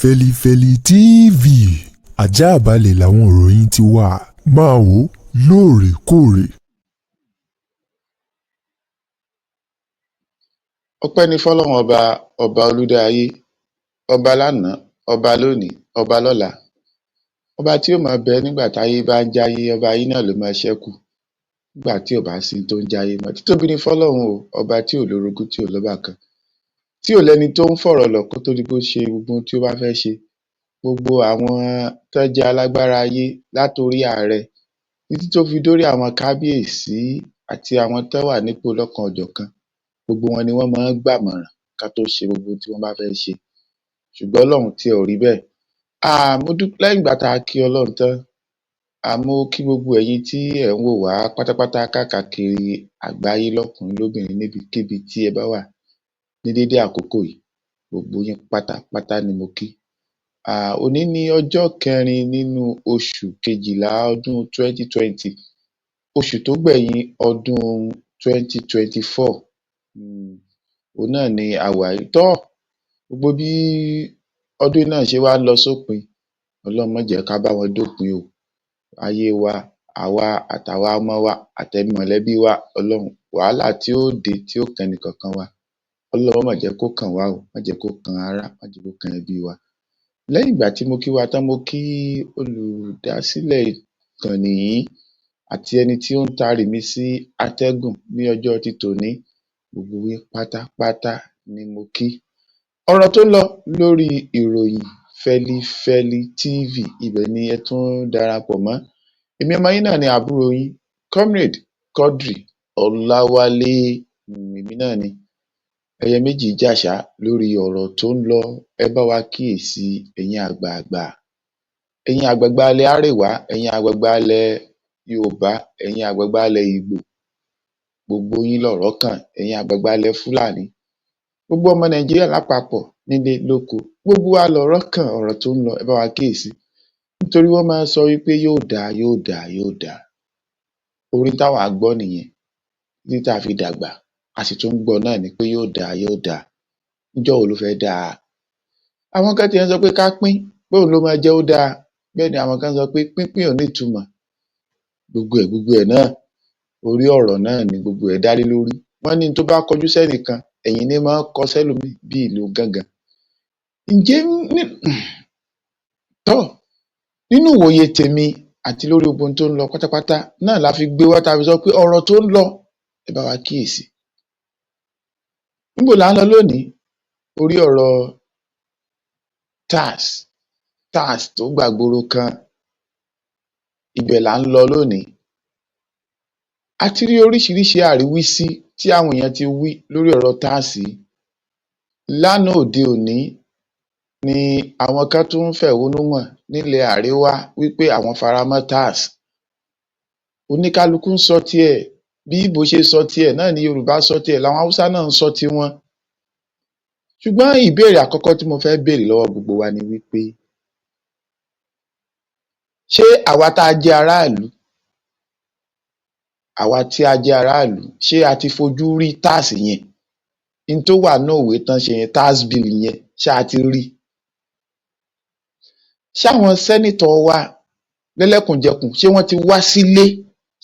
Felifeli TV àjààbálẹ̀ làwọn ìròyìn ti wà, máa wò lóòrèkóòrè. ọpẹ́ ní fọlọ́run ọba olùdá ayé, ọba lánàá, ọba lónìí, ọba lọ́la, ọba tí ó máa bẹ nígbà táyé bá ń jáyé, ọba yìí náà ló máa ṣẹ́kù nígbà tí ò bá sí tó ń jáyé mọ́. Títóbi ní fọlọ́run o, ọba tí ò lórogún, tí ò lọ́bàkan, tí ò lẹ́ni tó ń fọ̀rọ̀ lọ̀ kó tó di bó ṣe gbogbo ohun tí ó bá fẹ́ ṣe. Gbogbo àwọn tó jẹ́ alágbára ayé látòrí ààrẹ títí tó fi dórí àwọn kábíyèsí àti àwọn tó wà nípò lọ́kan òjọ̀kan, gbogbo wọn ni wọ́n máa ń gbàmọ̀ràn ká tó ṣe gbogbo ohun tí wọ́n bá fẹ́ ṣe. Ṣùgbọ́n Ọlọ́run tí ò rí bẹ́ẹ̀. Mo dúpẹ́ lẹ́yìn ìgbà tá a kí Ọlọ́run tán, mo kí gbogbo ẹ̀yin tí ẹ̀ ń wò wá pátápátá káàkiri àgbáyé lọ́kùnrin lóbìnrin níbikíbi tí ẹ bá wà ní dédé àkókò yìí, gbogbo yín pátápátá ni mo kí. Òní ní ọjọ́ 4 nínú oṣù kejìlá ọdún 2020, oṣù tó gbẹ̀yìn ọdún 2024. Òun náà ni àwà yìí tọ́. Gbogbo bí ọdún náà ṣe wá lọ sópin, Ọlọ́run má jẹ́ ká bá wọn dópin o. Ayé wa, àwa àtàwa ọmọ wa àtẹ̀mí mọ̀lẹ́bí wa, Ọlọ́run wàhálà tí ó dé tí ó kan ẹnìkankan wa, Ọlọ́run má jẹ́ kó kàn wá o, má jẹ́ kó kan ará, má jẹ́ kó kan ẹbí wa. Lẹ́yìn ìgbà tí mo kí wa tán, mo kí olùdásílẹ̀ ìkànnì yìí àti ẹni tí ó ń tarí mi sí atẹ́gùn ní ọjọ́ ti tòní, gbogbo yín pátápátá ni mo kí. Ọ̀rọ̀ tó lọ lórí ìròyìn Felifeli TV, ibẹ̀ ni ẹ tún darapọ̀ mọ́. Èmi ọmọ yín náà ni àbúrò yín, Comrade Quadri Ọláwálé. Èmi náà ni ẹyẹ méjì jàṣà lórí ọ̀rọ̀ tó ń lọ. Ẹ bá wa kíyèsí, ẹ̀yin àgbààgbà, ẹ̀yin àgbààgbà ilẹ̀ Árèwá, ẹ̀yin àgbààgbà ilẹ̀ Yorùbá, ẹ̀yin àgbààgbà ilẹ̀ Ìgbò, gbogbo yín lọ̀rọ̀ kàn, ẹ̀yin àgbààgbà ilẹ̀ Fúlàní, gbogbo ọmọ Nàìjíríà lápapọ̀ nílé lóko, gbogbo wa lọ̀rọ̀ kàn. Ọ̀rọ̀ tó ń lọ, ẹ bá wa kíyèsí, nítorí wọ́n máa ń sọ wípé yóò dáa, yóò dáa, yóò dáa. Orin táwa gbọ́ nìyẹn títí tá a fi dàgbà, a sì tún gbọ́ náà ni pé yóò dáa, yóò dáa. Níjọ́ wo ló fẹ́ dáa? Àwọn kan tiẹ̀ ń sọ pé ká pín, bóun ló máa jẹ́ ó dáa. Bẹ́ẹ̀ ni àwọn kan sọ pé pínpín ò ní ìtumọ̀. Gbogbo ẹ̀ náà, orí ọ̀rọ̀ náà ni gbogbo ẹ̀ dá lé lórí. Wọ́n ní tó bá kọjú sẹ́nìkan, ẹ̀yìn ni máa ń kọ sẹ́lòmíì bí ìlú gángan. Ǹjẹ́ nínú ìwòye tèmi àti lórí gbogbo ohun tó ń lọ pátápátá náà la fi gbé wá, tá a fi sọ pé ọ̀rọ̀ tó ń lọ, ẹ bá wa kíyèsí. Níbo là ń lọ lónìí? Orí ọ̀rọ̀ tax tó gbàgbóró kan, ibẹ̀ là ń lọ lónìí. A ti rí oríṣiríṣi àríwísí tí àwọn èèyàn ti wí lórí ọ̀rọ̀ tax. Lánàá òde òní ni àwọn kan tún ń fẹ̀hónú hàn nílẹ̀ Àríwá wípé àwọn faramọ́ tax. Oníkálukú ń sọ tiẹ̀, bí Ìgbò ṣe sọ tiẹ̀ náà ni Yorùbá sọ tiẹ̀, làwọn Haúsá náà ń sọ tiwọn. Ṣùgbọ́n ìbéèrè àkọ́kọ́ tí mo fẹ́ béèrè lọ́wọ́ gbogbo wa ni wípé, ṣé àwa tá a jẹ́ aráàlú, ṣé a ti fojú rí tax yẹn? In tó wà náà òwe tán ṣe yẹn, tax bill yẹn, ṣé a ti rí? Ṣé àwọn sẹ́nítọ̀ wa lẹ́lẹ́kùnjẹkùn, ṣé wọ́n ti wá sílé?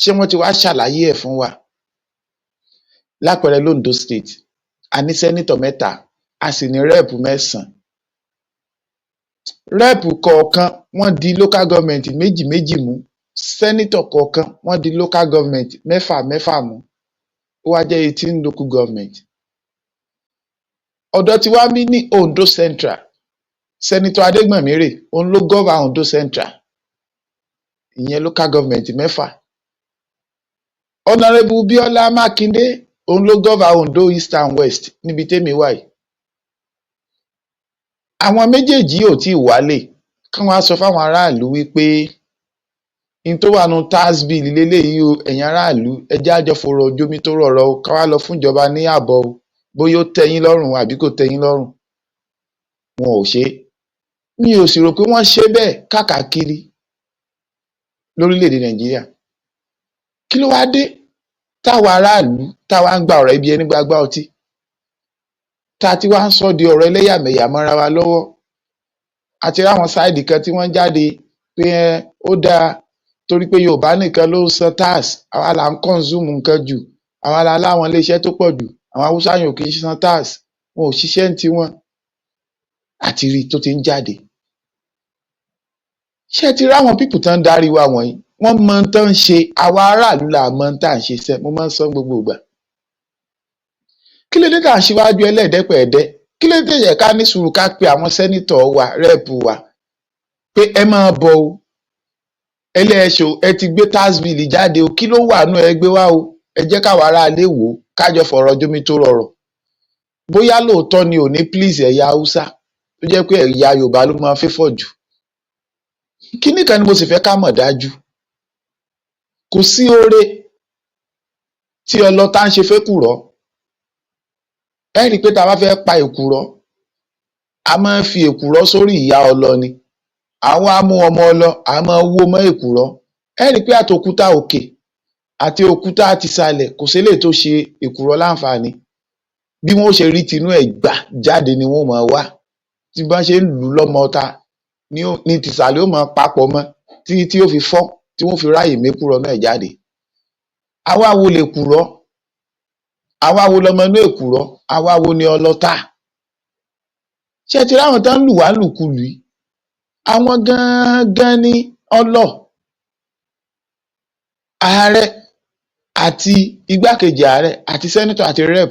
Ṣé wọ́n ti wá ṣàlàyé ẹ̀ fún wa? Lápẹẹrẹ l'Ondo State, a ní sẹ́nítọ̀ 3, a sì ní rẹ́ẹ̀pù 9. Rẹ́ẹ̀pù kọ̀ọ̀kan wọ́n di local government méjì mú, sẹ́nítọ̀ kọ̀ọ̀kan wọ́n di local government 4 mú, ó wá jẹ́ 18 local government. Ọ̀dọ̀ tí wá mí ní Ondo Central, sẹ́nítọ̀ Adégbọ̀nmírè, òun ló gọ́và Ondo Central, ìyẹn local government 4. Honorable Bíọ́lá Mákindé, òun ló gọ́và Ondo East and West níbi tèmi wà yìí. Àwọn méjèèjì ò tí ì wálé kán wá sọ fáwọn aráàlú wípé in tó wà nù tax bill leléyìí o, ẹ̀yin aráàlú ẹ jẹ́ á jọ fọ̀rọ̀ jomi tó rọ̀rọ̀ o, ká wá lọ fún ìjọba ní àbọ̀ o, bóyá ó tẹ́ yín lọ́rùn àbí kò tẹ́ yín lọ́rùn. Wọn ò ṣe é. Mi ò sì rò pé wọ́n ṣe bẹ́ẹ̀ káàkiri lórílẹ̀‐èdè Nàìjíríà. Kí ló wá dé táwa aráàlú táwa ń gba ọ̀rọ̀ ibi ẹni gbágbá ọtí, tá a ti wá ń sọ di ọ̀rọ̀ ẹlẹ́yàmẹ̀yà mọ́ra wa lọ́wọ́? àti ráwọn sáìdì kan tí wọ́n jáde pé ó dáa torí pé Yorùbá nìkan ló ń san tax, àwa là ń consume nǹkan jù, àwa la láwọn iléeṣẹ́ tó pọ̀ jù, àwọn Haúsá yẹn ò kì í san tax, wọn ò ṣiṣẹ́ ń tiwọn, àti rí tó ti ń jáde. Ṣé ti ráwọn pípù tán ń darí wa wọ̀nyí, wọ́n mọ ohun tán ń ṣe, àwa aráàlú là mọ ohun tá à ń ṣe sẹ́, mo máa ń sọ gbogbo ìgbà. Kí ló dé tá à ń ṣíwájú ẹlẹ́ẹ̀dẹ́pẹ̀ẹ́dẹ́? Kí ló dé yẹ ká ní sùúrù ká pe àwọn sẹ́nítọ̀ wa, rẹ́ẹ̀pù wa pé ẹ máa bọ̀ o, ẹlẹ́ẹ̀ṣọ́ ẹ ti gbé tax bill jáde o, kí ló wà nú ẹ gbé wá o, ẹ jẹ́ káwa aráalé wò ó, kájọ fọ̀rọ̀ jómi tó rọrọ̀. Bóyá lóòótọ́ ni ò ní please ẹ̀yà Haúsá tó jẹ́ pé ẹ̀yà Yorùbá ló máa favour jù. Kíní kan ni mo sì fẹ́ ká mọ̀ dájú, kò sí oore tí ọlọ́tá ń ṣe fékùrọ́. Ẹ rí i pé tá a bá fẹ́ pa èkùrọ́, a máa ń fi èkùrọ́ sórí ìyá ọlọ ni, àwọn á mú ọmọ ọlọ a máa wó mọ́ èkùrọ́. Ẹ rí i pé àtòkúta òkè àti òkúta tìsàlẹ̀ kò sí eléyìí tó ṣe èkùrọ́ láǹfààní. Bí wọ́n ṣe rí tinú ẹ̀ gbà jáde ni wọ́n máa wá, tí bá ṣe ń lù ú lọ́mọ ọta ni tìsàlẹ̀ ó máa papọ̀ mọ́ títí tí ó fi fọ́, tí wọ́n fi ráàyè mékùrọ́ náà jáde. Àwa wo lèkùrọ́? Àwa wo lọmọ inú èkùrọ́? Àwa wo ni ọlọ́tà? Ṣé ti ráwọn tán ń lù wá lùkulù yìí? Àwọn gangan ni ọlọ̀. Ààrẹ àti igbákejì ààrẹ àti sẹ́nítọ̀ àti rep.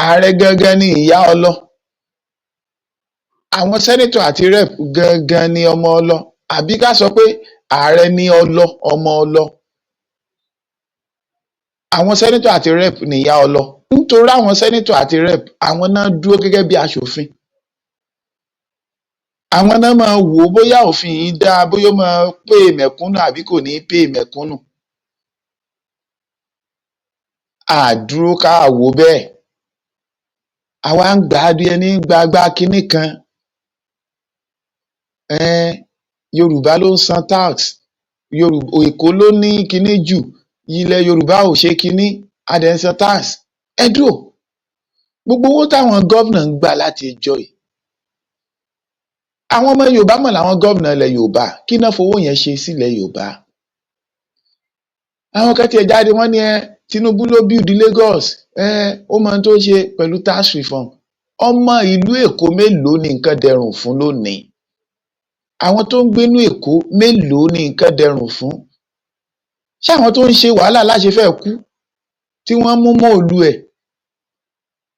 Ààrẹ gangan ni ìyá ọlọ. Àwọn sẹ́nítọ̀ àti rep gangan ni ọmọ ọlọ. Àbí ká sọ pé ààrẹ ni ọlọ, ọmọ ọlọ. Àwọn sẹ́nítọ̀ àti rep ni ìyá ọlọ. Nítorí àwọn sẹ́nítọ̀ àti rep, àwọn náà dúró gẹ́gẹ́ bí aṣòfin. Àwọn náà máa wò ó bóyá òfin yìí dáa, bóyá ó máa pé mẹ̀kúnnù àbí kò ní pé mẹ̀kúnnù. Àdúró ká wò bẹ́ẹ̀. Àwa ń gbà á bí ẹni gbagba kinní kan. Yorùbá ló ń san tax, Èkó ló ní kinní jù, ilẹ̀ Yorùbá ò ṣe kinní, a dẹ̀ ń san tax. Ẹ dúró, gbogbo owó táwọn gómìnà ń gbà láti ẹjọ́ yìí, àwọn ọmọ Yorùbá mọ̀ làwọn gómìnà ilẹ̀ Yorùbá, kí náà fowó yẹn ṣe sílẹ̀ Yorùbá? Àwọn kan tiẹ̀ jáde wọ́n ní Tinubu ló build Lagos, ó mọ ohun tó ṣe pẹ̀lú tax reform. Ọmọ ìlú Èkó mélòó ni nǹkan dẹrùn fún lónìí? Àwọn tó ń gbénú Èkó mélòó ni nǹkan dẹrùn fún? Ṣé àwọn tó ń ṣe wàhálà láṣẹ fẹ́ kú, tí wọ́n mú mọ́ọ̀lù ẹ̀,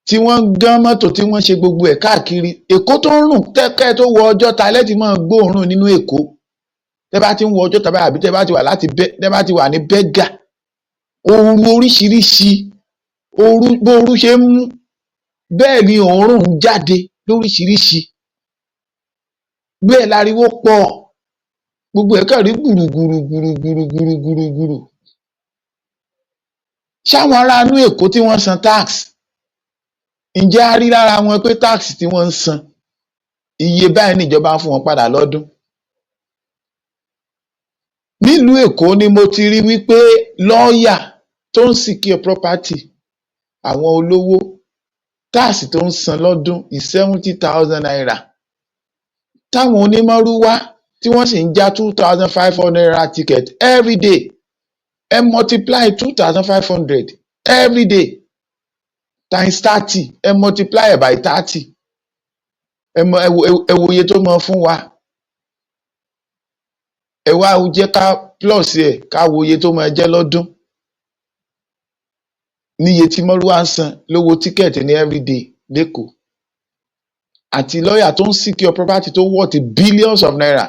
tí wọ́n gán mọ́tò, tí wọ́n ṣe gbogbo ẹ̀ káàkiri Èkó tó ń rùn, tẹ́kẹ́ tó wọ Ọjọ́ta lẹ́tì máa gbóòórùn nínú Èkó. Tẹ́ bá ti ń wọ Ọjọ́ta báyìí, àbí tẹ́ bá ti wà ní Bẹ́gà, ooru oríṣiríṣi, bóoru ṣe ń mú bẹ́ẹ̀ ni òórùn ń jáde lóríṣiríṣi, bẹ́ẹ̀ láriwo pọ̀, gbogbo ẹ̀ kàn rí gbùrùgbùrùgbùrùgbùrùgbùrù. Ṣáwọn ará inú Èkó tí wọ́n san tax, ǹjẹ́ a rí lára wọn pé tax tí wọ́n ń san iye báyìí níjọba ń fún wọn padà lọ́dún? Nílùú Èkó ni mo ti rí wípé lọ́ọ̀yà tó ń secure property àwọn olówó, tax tó ń san lọ́dún is 70,000 naira. Táwọn onímọ̀rúwá tí wọ́n sì ń já 2,500 naira ticket every day. Ẹ multiply 2,500 every day times 30, ẹ multiply ẹ̀ by 30. Ẹ wo iye tó mọ fún wa. Ẹ wá jẹ́ ká plus ẹ̀ ká wo iye tó máa jẹ́ lọ́dún. Níye tí mọ́rúwá ń san lówó tíkẹ̀tì ní everyday lẹ́kọ̀ọ́. Àti lọ́ọ̀yà tó ń secure property tó worth billions of naira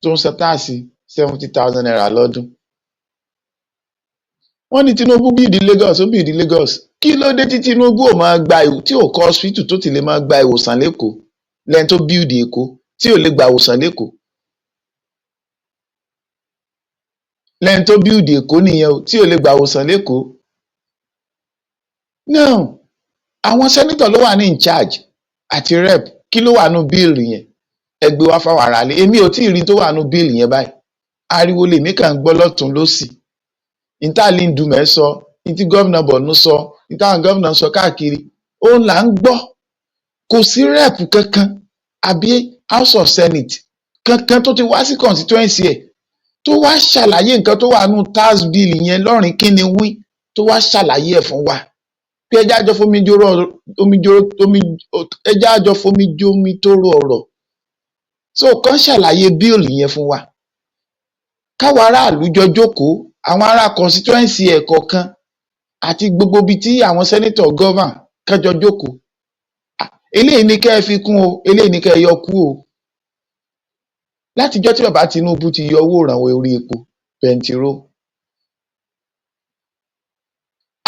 tó ń san táàsì 70,000 naira lọ́dún. Wọ́n ní Tinubu build Lagos, ó build Lagos. Kí ló dé tí Tinubu ò máa gba tí ò kọ́ hospital tó ti lè máa gba ìwòsàn lẹ́kọ̀ọ́ lẹ́yìn tó build Èkó tí ò lè gba ìwòsàn lẹ́kọ̀ọ́? Lẹ́yìn tó build Èkó nìyẹn o, tí ò lè gba ìwòsàn lẹ́kọ̀ọ́. Now, àwọn sẹ́nítọ̀ ló wà ní in charge àti rep, kí ló wà nù bíìlì yẹn? Ẹ gbé wá fáwọn aráalé. Èmi ò tí ì rí tó wà nù bíìlì yẹn báyìí. Ariwo lèmi kàn ń gbọ́ lọ́tùn lósì. Ìtàlí Ndùmẹ̀ sọ, ìtí gómìnà Borno sọ, ìtàwọn gómìnà sọ káàkiri, òun là ń gbọ́. Kò sí rep kankan àbí House of Senate kankan tó ti wá sí constituency ẹ̀ tó wá ṣàlàyé nǹkan tó wà nù tax bill yẹn lọ́rìn kíni wí tó wá ṣàlàyé ẹ̀ fún wa pé ẹjẹ́ àjọ fomi jómi tóró ọ̀rọ̀ so kàn ṣàlàyé bill yẹn fún wa káwọn aráàlú jọ jókòó àwọn ará constituency ẹ̀ kọ̀ọ̀kan àti gbogbo ibi tí àwọn senator govern kájọ jókòó eléyìí ni kẹ́ ẹ fi kún o eléyìí ni kẹ́ ẹ yọ kú o látijọ́ tí bàbá Tinubu ti yọ owó ìrànwọ́ orí epo bẹntiró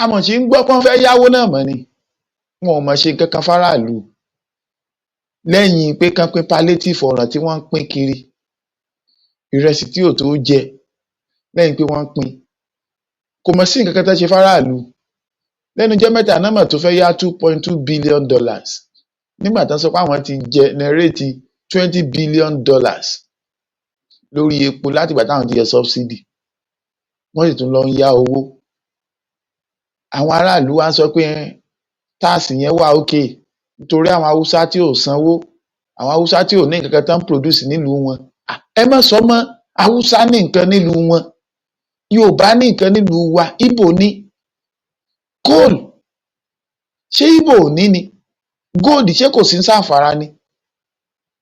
àmọ́ ṣì ń gbọ́ pé wọ́n fẹ́ yáwó náà mọ́ ni wọn ò mọ̀ ṣe nǹkan kan fáráàlú lẹ́yìn pé kán pín palliative ọ̀ràn tí wọ́n ń pín kiri ìrẹsì tí ò tó jẹ lẹ́yìn pé wọ́n ń pín kò mọ̀ sí nǹkan kan tó ṣe fáráàlú lẹ́nu jẹ́ mẹ́ta náà mọ̀ tó fẹ́ yá $2.2 billion nígbà tán sọ pé àwọn ti generate $20 billion lórí epo látìgbà táwọn ti yẹ subsidy wọ́n sì tún lọ ń yá owó àwọn aráàlú wá sọ pé táàsì yẹn wà òkè nítorí àwọn haúsá tí ò sanwó àwọn haúsá tí ò ní nǹkan kan tán produce nílùú wọn ẹ má sọ mọ́ haúsá ní nǹkan nílùú wọn yorùbá ní nǹkan nílùú wa ìbò ní coal ṣé ìbò ò ní ni gold ṣé kò sí ní Zamfara ni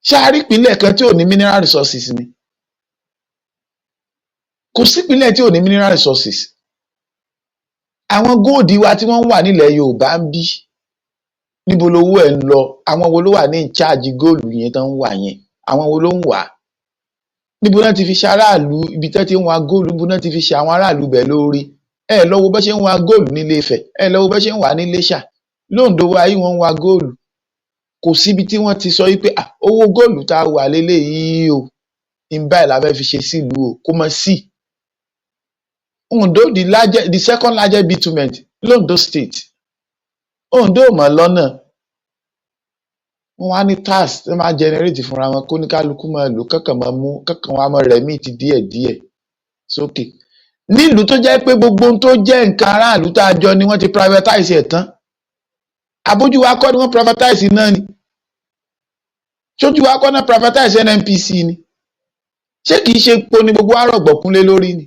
ṣé a rí ìpínlẹ̀ kan tí ò ní mineral resources ni kò sí ìpínlẹ̀ tí ò ní mineral resources àwọn góòdì wa tí wọ́n wà nílẹ̀ yorùbá ń bí níbo lowó ẹ̀ ń lọ àwọn wo ló wà ní ìcháàjì góòlù yẹn tán ń wà yẹn àwọn wo ló ń wà á níbo náà ti fi ṣe aráàlú ibi tẹ́ ti ń wa góòlù níbo náà ti fi ṣe àwọn aráàlú bẹ̀ lórí ẹ lọ wo bẹ́ ṣe ń wa góòlù ní Ilé-Ifẹ̀ ẹ lọ wo bẹ́ ṣe ń wà ní Iléṣà lóńdó wa yìí wọ́n ń wa góòlù kò síbi tí wọ́n ti sọ wípé owó góòlù tá a wà léléyìí o ń báyìí la fẹ́ fi ṣe sílùú o kò mọ̀ sí Ondo the second largest bitumen l'Ondo State Ondo ò mọ̀ lọ́nà wọ́n wá ní tax tí wọ́n máa generate fúnra wọn kó ní kálukú máa lò kankan máa mú kankan wọn á máa remit díẹ̀díẹ̀ sókè nílùú tó jẹ́ pé gbogbo ohun tó jẹ́ nǹkan aráàlú tá a jọ ni wọ́n ti privatize ẹ̀ tán àbójú wa kọ́ ni wọ́n privatize náà ni ṣojú wa kọ́ náà privatize NNPC ni ṣé kìí ṣe epo ni gbogbo àrọ̀gbọ̀kúnlé lórí ni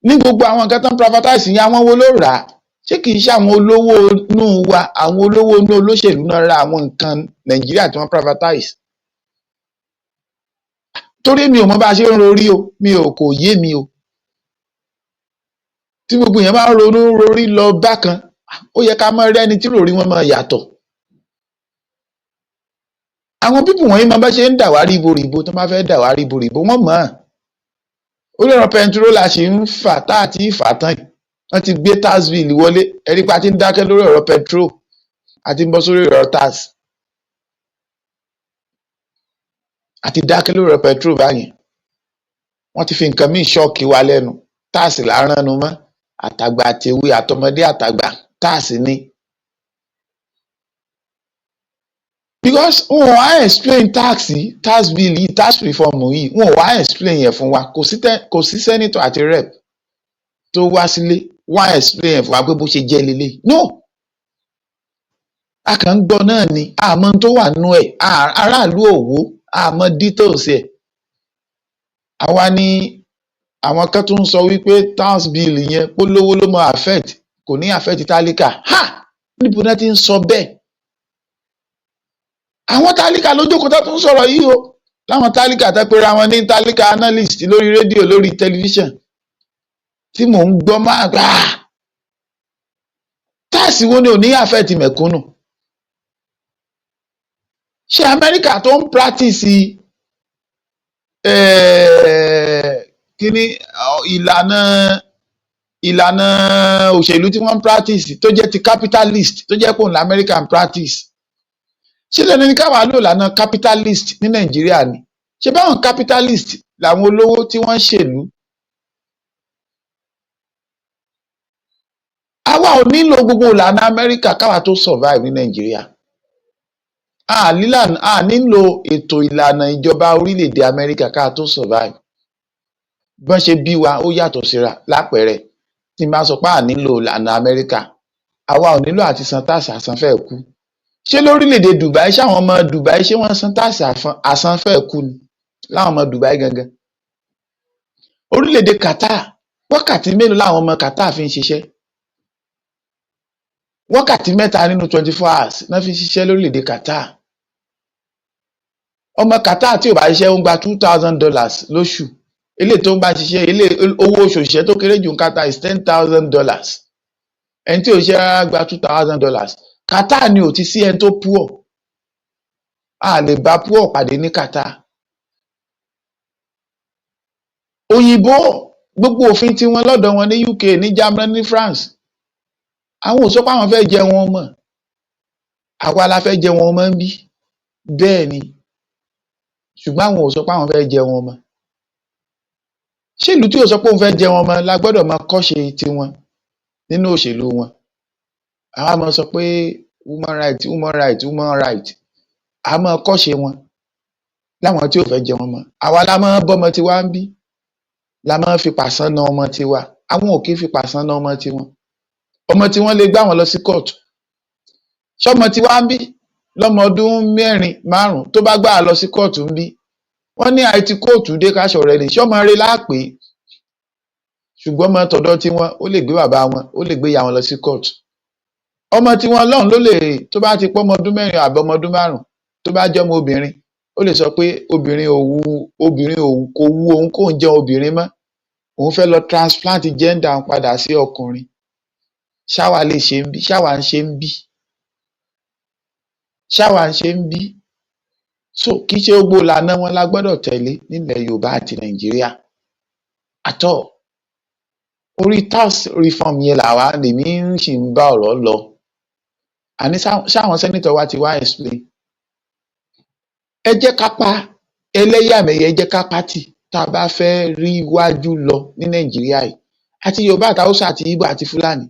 ní gbogbo àwọn nǹkan tán privatize yẹn àwọn wo ló rà á ṣé kìí ṣe àwọn olówó inú wa àwọn olówó inú olóṣèlú náà ra àwọn nǹkan Nàìjíríà tí wọ́n privatize torí mi ò mọ bá a ṣe ń rorí o mi ò kò yé mi o tí gbogbo yẹn bá ń ronú rorí lọ bákan ó yẹ ká mọ rẹ́ni tí ròrí wọn máa yàtọ̀ àwọn pípù wọ̀nyí máa bá ṣe ń dàwárí ibo tó máa fẹ́ dàwárí ibo wọ́n mọ̀ orí ọ̀rọ̀ pẹntiró la ṣe ń fà tá àti ìfà tán yìí wọ́n ti gbé tax bill wọlé ẹ̀rí pa ti ń dákẹ́ lórí ọ̀rọ̀ pẹntiró àti ń bọ́ sórí ọ̀rọ̀ tax àti dákẹ́ lórí ọ̀rọ̀ pẹntiró báyìí wọ́n ti fi nǹkan míì ṣọ́ọ̀kì wa lẹ́nu tax là ń ránu mọ́ àtàgbà àtèwe àtọmọdé àtàgbà tax ni because wọn ò wá explain tax bill yìí tax reform yìí wọn ò wá explain yẹn fún wa kò sí senator àti rep tó wá sílé wá explain yẹn fún wa pé bó ṣe jẹ́ lélẹ̀ no a kàn ń gbọ́ náà ni àmọ́ tó wà nínú ẹ̀ aráàlú òwò àmọ́ details ẹ̀ àwa ni àwọn kan tó ń sọ wípé tax bill yẹn polówó ló máa affect kò ní affect tálíkà níbo náà ti ń sọ bẹ́ẹ̀ àwọn tálíkà ló jókòó tó tún sọ̀rọ̀ yìí o láwọn tálíkà tó pera wọn ní tálíkà analyst lórí rédíò lórí tẹlifíṣàn tí mò ń gbọ́ máa gbà táàsì wo ni ò ní àfẹ́ẹ̀tì mẹ̀kúnnù ṣé Amẹ́ríkà tó ń practice kíní ìlànà òṣèlú tí wọ́n ń practice tó jẹ́ ti capitalist tó jẹ́ pòun l'Amẹ́ríkà ń practice ṣé lẹ́nu ní káwa lò lànà capitalist ní Nàìjíríà ni ṣé báwọn capitalist làwọn olówó tí wọ́n ń ṣèlú àwa ò nílò gbogbo ìlànà Amẹ́ríkà káwa tó survive ní Nàìjíríà a nílò ètò ìlànà ìjọba orílẹ̀-èdè Amẹ́ríkà káwa tó survive bọ́n ṣe bí wa ó yàtọ̀ síra lápẹẹrẹ tí n bá sọ pé a nílò ìlànà Amẹ́ríkà àwa ò nílò àti san táàsì àsanfẹ́ kú ṣé lórílẹ̀‐èdè Dubai ṣáwọn ọmọ Dubai ṣé wọ́n san táàsì àsanfẹ́ kù ni láwọn ọmọ Dubai gangan? Orílẹ̀‐èdè Qatar wákàtí mélòó láwọn ọmọ Qatar fi ń ṣiṣẹ́? Wákàtí 3 nínú 24 hours náà fi ń ṣiṣẹ́ lórílẹ̀‐èdè Qatar. Ọmọ Qatar tí ò bá ṣiṣẹ́ ń gba $2,000 lóṣù. Eléyìí tó ń bá ṣiṣẹ́ owó oṣù òṣìṣẹ́ tó kéré jù ní Qatar is $10,000. Ẹni tí ò ṣiṣẹ́ rárá gba $2,000. Qatar ni ò ti sí ẹni tó poor. A lè bá poor pàdé ní Qatar. Òyìnbó gbogbo òfin tí wọ́n lọ́dọ̀ wọn ní UK, ní Germany, ní France, àwọn ò sọ pé àwọn fẹ́ jẹ wọn mọ́. Àwa la fẹ́ jẹ wọn mọ́ ń bí. Bẹ́ẹ̀ ni, ṣùgbọ́n àwọn ò sọ pé àwọn fẹ́ jẹ wọn mọ́. Ṣé ìlú tí ò sọ pé òun fẹ́ jẹ wọn mọ́ la gbọ́dọ̀ máa kọ́ṣe tiwọn nínú òṣèlú wọn? Àwa máa sọ pé human right, human right, human right. A máa kọ́ṣe wọn láwọn tí ò fẹ́ jẹ wọn mọ́. Àwa la máa bọ́mọ tiwa ń bí, la máa fi pàṣán na ọmọ tiwa. Àwọn ò kì í fi pàṣán na ọmọ tiwọn. Ọmọ tí wọ́n lè gbá wọn lọ sí kóòtù. Ṣọmọ tiwa ń bí lọ́mọ ọdún 4-5 tó bá gbà lọ sí kóòtù ń bí, wọ́n ní àìtí kóòtù dé káṣọ rẹ̀ lè ṣọmọ rẹ̀ láàpè. Ṣùgbọ́n ọmọ tọ̀dọ̀ tiwọn ó lè gbé bàbá wọn, ó lè gbé ìyá wọn lọ sí kóòtù. Ọmọ tiwọn lọ́hùn ló lè, tó bá ti pọ́ ọmọ ọdún 4 àbí ọmọ ọdún 5, tó bá jẹ́ ọmọ obìnrin, ó lè sọ pé obìnrin kò wù òun kó ń jẹ́ obìnrin mọ́. Òun fẹ́ lọ transplant gender òun padà sí ọkùnrin. Ṣáwa lè ṣe ń bí? Ṣáwa ń ṣe ń bí? Ṣáwa ń ṣe ń bí? So kì í ṣe gbogbo ìlànà wọn la gbọ́dọ̀ tẹ̀lé nílẹ̀ Yorùbá àti Nàìjíríà. Àtọ̀ orí tax reform yẹn làwa lèmi ṣì ń bá ọ̀rọ̀ lọ. Àní ṣáwọn sẹ́nítọ̀ wa ti wá explain. Ẹ jẹ́ ká pa ẹlẹ́yàmẹ̀yẹ, ẹ jẹ́ ká pátì tá a bá fẹ́ rí iwájú lọ ní Nàìjíríà yìí, àti Yorùbá àti Haúsá àti Ìgbò àti Fúlàní.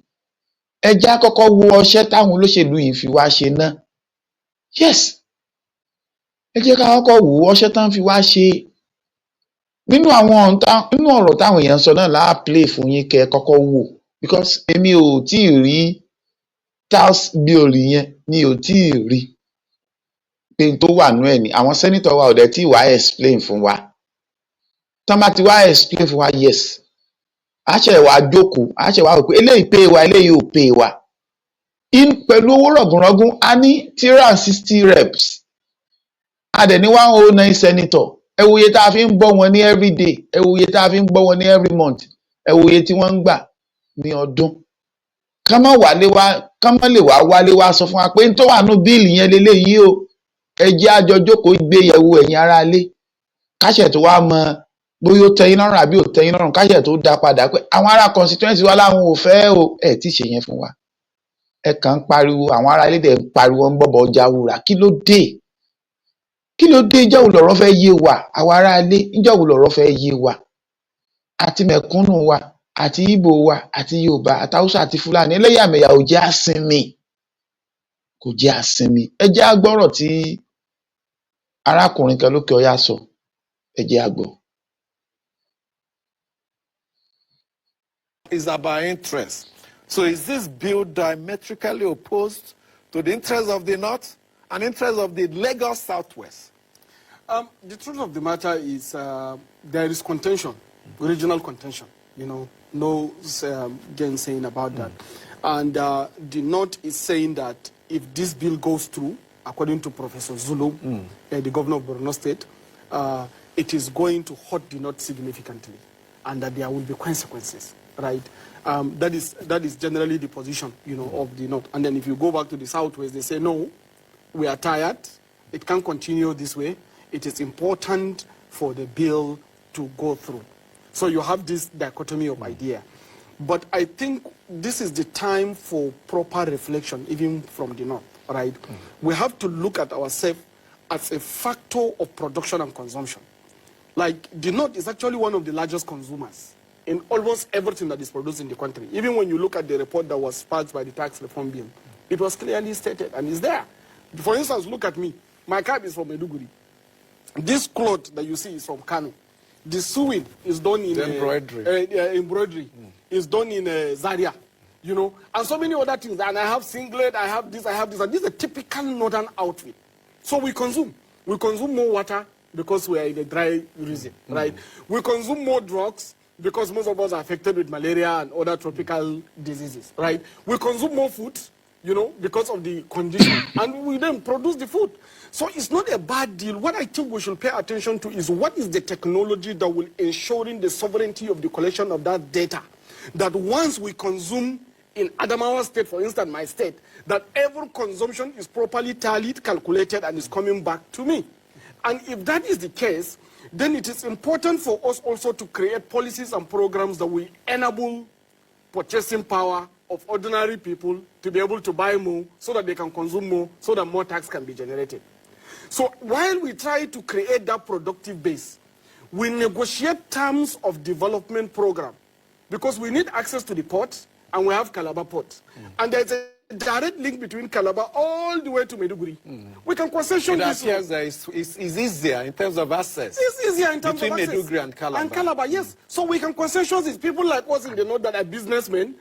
Ẹ jẹ́ á kọ́kọ́ wo ọṣẹ́ táwọn olóṣèlú yìí fi wá ṣe náà. Yes, ẹ jẹ́ ká kọ́kọ́ wo ọṣẹ́ tán fi wá ṣe. Nínú ọ̀rọ̀ táwọn èèyàn sọ náà láà play fún yín kẹ́ ẹ kọ́kọ́ wò, because èmi ò tí ì rí tax bill yẹn, mi ò tí ì rí pé n tó wà nú ẹ̀ ni. Àwọn sẹ́nítọ̀ wa ò dẹ̀ tí ì wá explain fún wa. Tán bá ti wá explain fún wa, yes, a ṣe wá jókòó, a ṣe wá wò pé eléyìí pay wa, eléyìí ò pay wa. Pẹ̀lú owó rọ̀gùnrọ̀gùn, a ní 360 reps, a dẹ̀ ní 109 senator. Ẹ wo iye tá a fi ń bọ́ wọn ní every day, ẹ wo iye tá a fi ń bọ́ wọn ní every month, ẹ wo iye tí wọ́n ń gbà ní ọdún. Ká má lè wá wálé wá sọ fún wa pé n tó wà nú bíìlì yẹn leléyìí o. Ẹ jẹ́ a jọ jókòó gbé yẹ̀wò ẹ̀yin ará ilé. Káṣẹ̀ tó wá mọ bóyá ó tẹ́yín lọ́rùn àbí ò tẹ́yín lọ́rùn, káṣẹ̀ tó dá padà pé àwọn ará constituency wa láwọn ò fẹ́ o. Ẹ tí ì ṣe yẹn fún wa. Ẹ kàn ń pariwo, àwọn ará ilé dẹ̀ ń pariwo ń bọ̀bọ̀ ọjà wúrà. Kí ló dé? Kí ló dé? Ìjọ́ wo lọ̀rọ̀ fẹ́ yé wa? Àwọn ará ilé, ìjọ́ wo lọ̀rọ̀ fẹ́ yé wa? Àti mẹ̀kúnnù wa, àti Ìgbò wa, àti Yorùbá, àti Haúsá, àti Fúlàní, ẹlẹ́yàmẹ̀yà ò jẹ́ àsinmi. Kò jẹ́ àsinmi. Ẹ jẹ́ á gbọ́rọ̀ tí arákùnrin kan lókè ọya sọ. Ẹ jẹ́ á gbọ́. Is about interest. So is this bill diametrically opposed to the interests of the North and interests of the Lagos Southwest? The truth of the matter is there is contention, regional contention, no gainsaying about that. And the North is saying that if this bill goes through, according to Professor Zulu, the governor of Borno State, it is going to hurt the North significantly, and that there will be consequences, right? That is generally the position, of the North. And then if you go back to the Southwest, they say, no, we are tired. It can't continue this way. It is important for the bill to go through. So you have this dichotomy of idea. But I think this is the time for proper reflection, even from the North, right? We have to look at ourselves as a factor of production and consumption. Like, the North is actually one of the largest consumers in almost everything that is produced in the country. Even when you look at the report that was passed by the tax reform bill, it was clearly stated and is there. For instance, look at me. My cap is from Maiduguri. This cloth that you see is from Kano. The sewing is done in embroidery. Embroidery is done in Zaria. you know, and so many other things. And I have singlet, I have this, and this is a typical northern outfit. So we consume more water because we are in a dry region, right? We consume more drugs because most of us are affected with malaria and other tropical diseases, right? We consume more food, you know, because of the condition, and we then produce the food. So it's not a bad deal. What I think we should pay attention to is what is the technology that will ensuring the sovereignty of the collection of that data, that once we consume in Adamawa state, for instance, my state, that every consumption is properly tallied, calculated, and is coming back to me. And if that is the case, then it is important for us also to create policies and programs that will enable purchasing power of ordinary people to be able to buy more so that they can consume more, so that more tax can be generated. So while we try to create that productive base, we negotiate terms of development program because we need access to the port and we have Calabar port. And there's a direct link between Calabar all the way to Maiduguri. We can concession this. It's easier in terms of access. It's easier in terms between of access. Maiduguri and Calabar. And Calabar, yes. So we can concession these people like us in the north that are businessmen.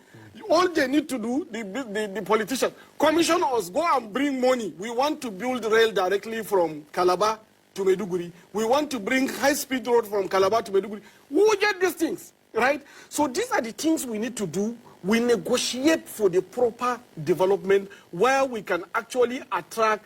All they need to do, the politicians, commission us, go and bring money. We want to build rail directly from Calabar to Maiduguri. We want to bring high-speed road from Calabar to Maiduguri. We will get these things, right? So these are the things we need to do. We negotiate for the proper development where we can actually attract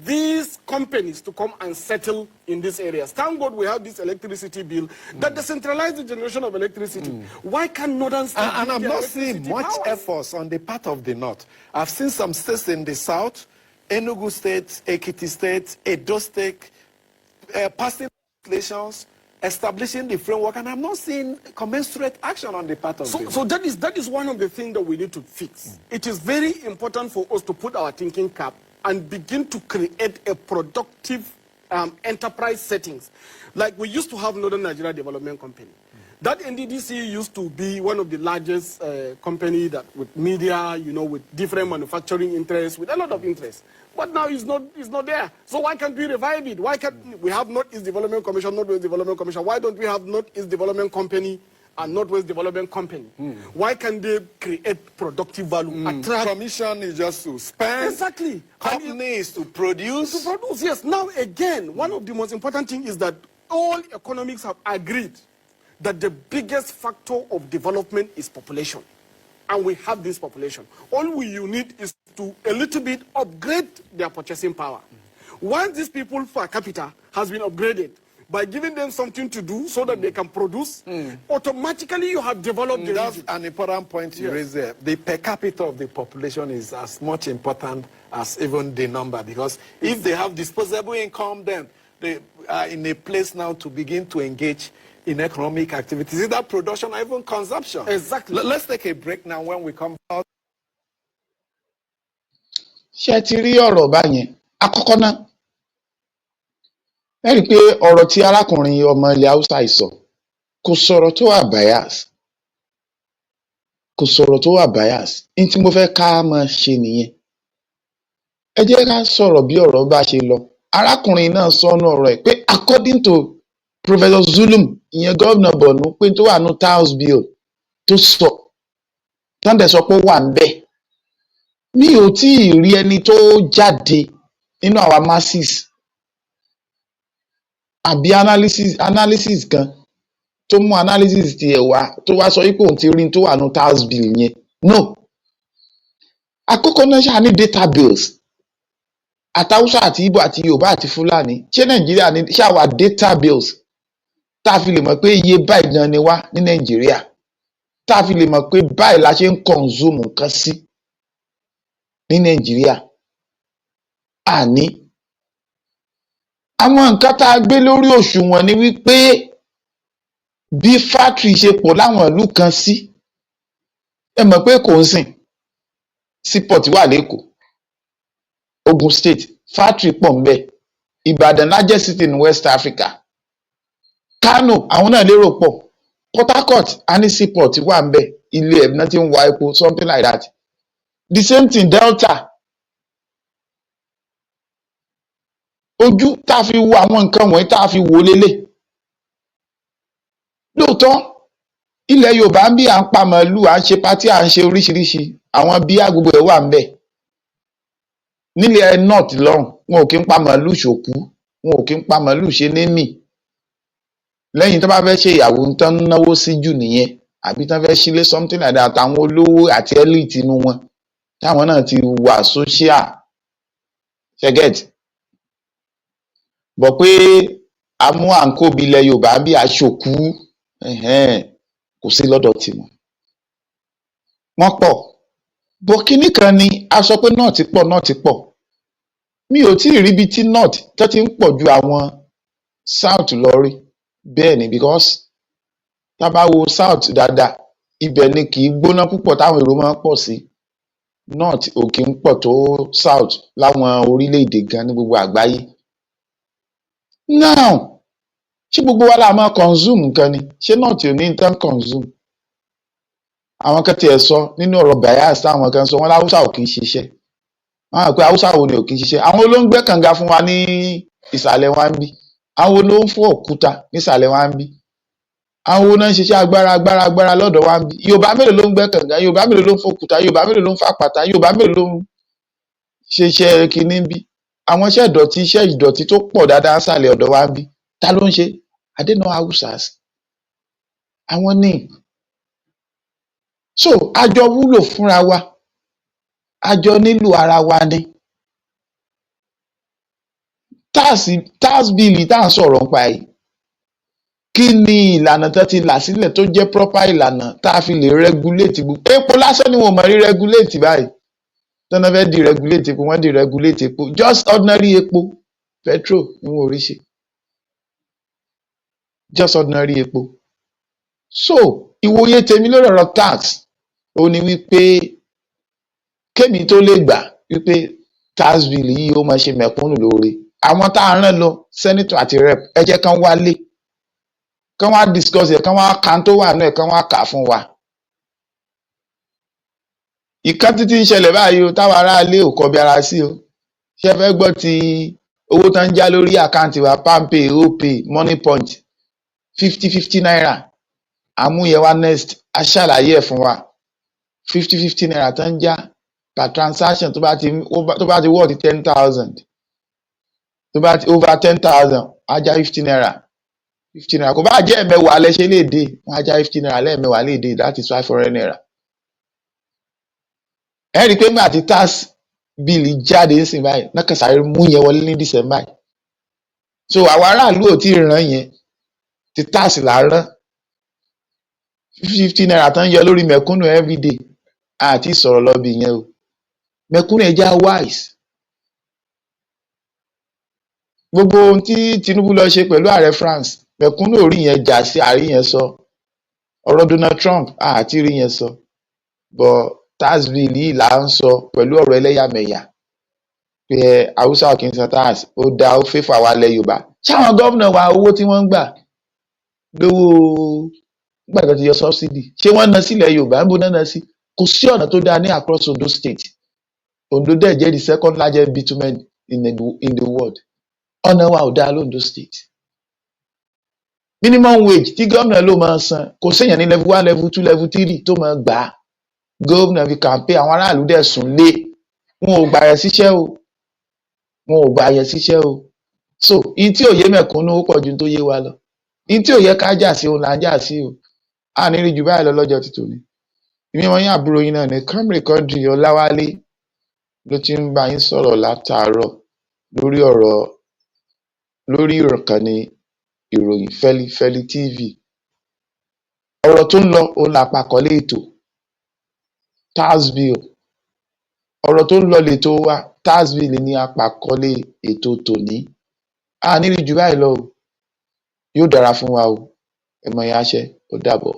these companies to come and settle in these areas. Thank God we have this electricity bill that decentralizes the generation of electricity. Why can northern states And I'm not seeing much powers? efforts on the part of the north. I've seen some states in the south, Enugu State, Ekiti State, Edo State, passing legislations, establishing the framework, and I'm not seeing commensurate action on the part of the north. So that is one of the things that we need to fix. It is very important for us to put our thinking cap and begin to create a productive enterprise settings. Like we used to have Northern Nigeria Development Company. That NDDC used to be one of the largest company that with media, you know, with different manufacturing interests, with a lot of interest. But now it's not there. So why can't we revive it? Why can't we have Northeast Development Commission, Northwest Development Commission? Why don't we have Northeast Development Company and Northwest Development Company? Why can't they create productive value? Attract. Commission is just to spend. Exactly. Company is to produce. To produce, yes. Now again, one of the most important things is that all economics have agreed that the biggest factor of development is population. And we have this population. All we need is to a little bit upgrade their purchasing power. Once these people per capita has been upgraded by giving them something to do so that they can produce, automatically you have developed the That's region. an important point you raised there. The per capita of the population is as much important as even the number, because if they have disposable income, then they are in a place now to begin to engage in economic activities, either production or even consumption. Exactly. Let's take a break now. When we come back. Ṣé ti rí ọ̀rọ̀ báyẹn? Àkọ́kọ́ náà, ẹ rí i pé ọ̀rọ̀ tí arákùnrin ọmọ ilẹ̀ Haúsá yìí sọ kò sọ̀rọ̀ tó wà bias. Kò sọ̀rọ̀ tó wà bias. Ní tí mo fẹ́ ká máa ṣe nìyẹn. Ẹ jẹ́ ká sọ̀rọ̀ bí ọ̀rọ̀ bá ṣe lọ. Arákùnrin náà sọnù ọ̀rọ̀ ẹ̀ pé according to Professor Zulum, ìyẹn gómìnà Borno, pé tó wà ní tax bill tó sọ, tọ́ndẹ̀ sọ pé ó wà ń bẹ̀. Mi ò tí ì rí ẹni tó jáde nínú àwa masses àbí analysis kan tó mú analysis tiẹ̀ wá tó wá sọ wípé òun ti rí tó wà ní tax bill yẹn. No. Àkọ́kọ́ náà ṣáà ní data bills. Àtàwùsá àti Ìgbò àti Yorùbá àti Fúlàní. Ṣé Nàìjíríà ní ṣáà wà data bills? Tá a fi lè mọ̀ pé iye báyìí gan ni wá ní Nàìjíríà. Tá a fi lè mọ̀ pé báyìí la ṣe ń consume nǹkan sí ní Nàìjíríà. Àní. Àwọn nǹkan tá a gbé lórí òṣùwọ̀n ni wípé bí factory ṣe pọ̀ láwọn ìlú kan sí. Ẹ mọ̀ pé kò ń sìn. Seaport wà l'Ékòó. Ogun State, factory pọ̀ ńbẹ̀. Ìbàdàn largest city in West Africa. Kano, àwọn náà lérò pọ̀. Port Harcourt, a ní seaport wà ńbẹ̀. Ilé ẹ̀ náà ti ń wa epo, something like that. The same thing Delta. Ojú tá a fi wo àwọn nǹkan wọ̀nyí tá a fi wò lélẹ̀. Lóòótọ́, ilẹ̀ Yorùbá ń bí à ń pa màálù, à ń ṣe patí, à ń ṣe oríṣiríṣi àwọn bíi gbogbo ẹ̀ wà ń bẹ̀. Nílẹ̀ north lọ́hùn wọn ò kí ń pa màálù ṣòkú, wọn ò kí ń pa màálù ṣe némì. Lẹ́yìn tó bá fẹ́ ṣe ìyàwó tán náwó sí jù nìyẹn, àbí tán fẹ́ sílé something like that, àtàwọn olówó àti elite inú wọn táwọn náà ti wà social ṣẹgẹt. Bọ̀ pé amú àǹkó bí ilẹ̀ Yorùbá bí aṣòkú kò sí lọ́dọ̀ tiwọn. Wọ́n pọ̀. Bọ̀ kinní kan ni a sọ pé north pọ̀. Mi ò tí ì rí ibi tí north tó ti ń pọ̀ ju àwọn south lọ rí. Bẹ́ẹ̀ ni, because tá bá wo south dáadáa, ibẹ̀ ni kì í gbóná púpọ̀ táwọn èrò máa ń pọ̀ sí. North ò kí ń pọ̀ tó south láwọn orílẹ̀-èdè gan ní gbogbo àgbáyé. Now, ṣé gbogbo wa la máa consume nǹkan ni? Ṣé north ò ní tán consume? Àwọn kan tiẹ̀ sọ nínú ọ̀rọ̀ bias táwọn kan sọ, wọ́n láwùsá ò kí ń ṣiṣẹ́. Wọ́n á pé haúsá wo ni ò kí ń ṣiṣẹ́? Àwọn ló ń gbẹ́ kànga fún wa ní ìsàlẹ̀ wa ń bí. Àwọn ló ń fọ́ òkúta nísàlẹ̀ wa ń bí. Àwọn náà ń ṣiṣẹ́ agbára lọ́dọ̀ wa ń bí. Yorùbá mélòó ló ń gbẹ́ kànga? Yorùbá mélòó ló ń fọ́ òkúta? Yorùbá mélòó ló ń fàpàtà? Yorùbá mélòó ló ń ṣe iṣẹ́ kinní ń bí? Àwọn iṣẹ́ ìdọ̀tí tó pọ̀ dáadáa nísàlẹ̀ ọ̀dọ̀ wa ń bí. Ta ló ń ṣe? Are they not Hausas? Àwọn ní. So àjọ wúlò fúnra wa, àjọ nílò ara wa ni. Tax bill tá à ń sọ̀rọ̀ nípa yìí, kí ni ìlànà tó ti là sílẹ̀ tó jẹ́ proper ìlànà tá a fi lè regulate gbogbo epo lásán ni wọn mọ̀ rí regulate báyìí. Tọ́nà fẹ́ deregulate epo, wọ́n deregulate epo, just ordinary epo petrol ni wọn ò rí ṣe, just ordinary epo. So ìwòye tèmi lórí ọ̀rọ̀ tax ó ní wípé kémi tó lè gbà wípé tax bill yìí ó máa ṣe mẹ̀kúnnù lóore, àwọn tá a rán lọ senator àti rep ẹ jẹ́ kán wálé, kán wá discuss ẹ̀, kán wá kan tó wà náà, kán wá kà á fún wa. Ìkan títí ń ṣẹlẹ̀ báyìí o, táwọn aráalé ò kọbi ara sí o. Ṣé ẹ fẹ́ gbọ́ ti owó tán ń já lórí àkáǹtì wa, palmpay, opay, moneypoint, 50 naira. Àmúyẹ̀wá next a ṣàlàyé ẹ̀ fún wa. 50 naira tán ń já per transaction tó bá ti worth 10,000. Tó bá ti over 10,000 á já 50 naira. 50 naira kò bá jẹ́ ẹ̀mẹwàá lẹ́ṣẹ̀ léde, wọ́n á já 50 naira lẹ́ẹ̀mẹwàá léde, that is 500 naira. Ẹ rí i pé nígbà tí tax bill jáde ń sìn báyìí náà kàn sáré mú yẹn wọlé ní December. So àwọn aráàlú ò tí ì rán yẹn, ti tax là ń rán. 50 naira tán ń yọ lórí mẹ̀kúnnù everyday àti ìsọ̀rọ̀ lọ́bì yẹn o. Mẹ̀kúnnù ẹja wise. Gbogbo ohun tí Tinubu lọ ṣe pẹ̀lú ààrẹ France, mẹ̀kúnnù ò rí yẹn jà sí, àrí yẹn sọ. Ọ̀rọ̀ Donald Trump àti rí yẹn sọ. But tax bill yìí là ń sọ pẹ̀lú ọ̀rọ̀ ẹlẹ́yàmẹ̀yà pé Haúsá ò kí ń san tax, ó dá ó fẹ́ fà wá lẹ̀ Yorùbá. Ṣáwọn gómìnà wa owó tí wọ́n ń gbà lówó nígbà tó ti yọ subsidy, ṣé wọ́n ná sílẹ̀ Yorùbá? Níbo náà ná sí? Kò sí ọ̀nà tó dáa ní across Ondo State. Ondo dẹ̀ jẹ́ the second largest bitumen in the world. Ọ̀nà wa ò dáa l'Ondo State. Minimum wage tí gómìnà ló máa san, kò séèyàn ní level 1, level 2, level 3 tó máa gbà á. Gómìnà fi campaign, àwọn aráàlú dẹ̀ sùn lé. Wọn ò gbà yẹn síṣẹ́ o. So in tí ò yé mẹ̀kúnnù ó pọ̀ ju tó yé wa lọ. In tí ò yẹ ká jà sí òun là ń jà sí o. A ní rí jù báyìí lọ lọ́jọ́ ti tòní. Ìmí wọn yín àbúrò yín náà ní Camry Quadri Ọláwálé ló ti ń bá yín sọ̀rọ̀ látàárọ̀ lórí ìkànnì ìròyìn Fẹ́lifẹ́li TV. Ọ̀rọ̀ tó ń lọ òun làpàkọ́lé ètò tax bill. Ọ̀rọ̀ tó ń lọ lètò wa tax bill ní àpàkọ́lé ètò tòní. A ní rí jù báyìí lọ o. Yóò dára fún wa o. Ẹ mọ̀ yáṣẹ́, ó dàbọ̀.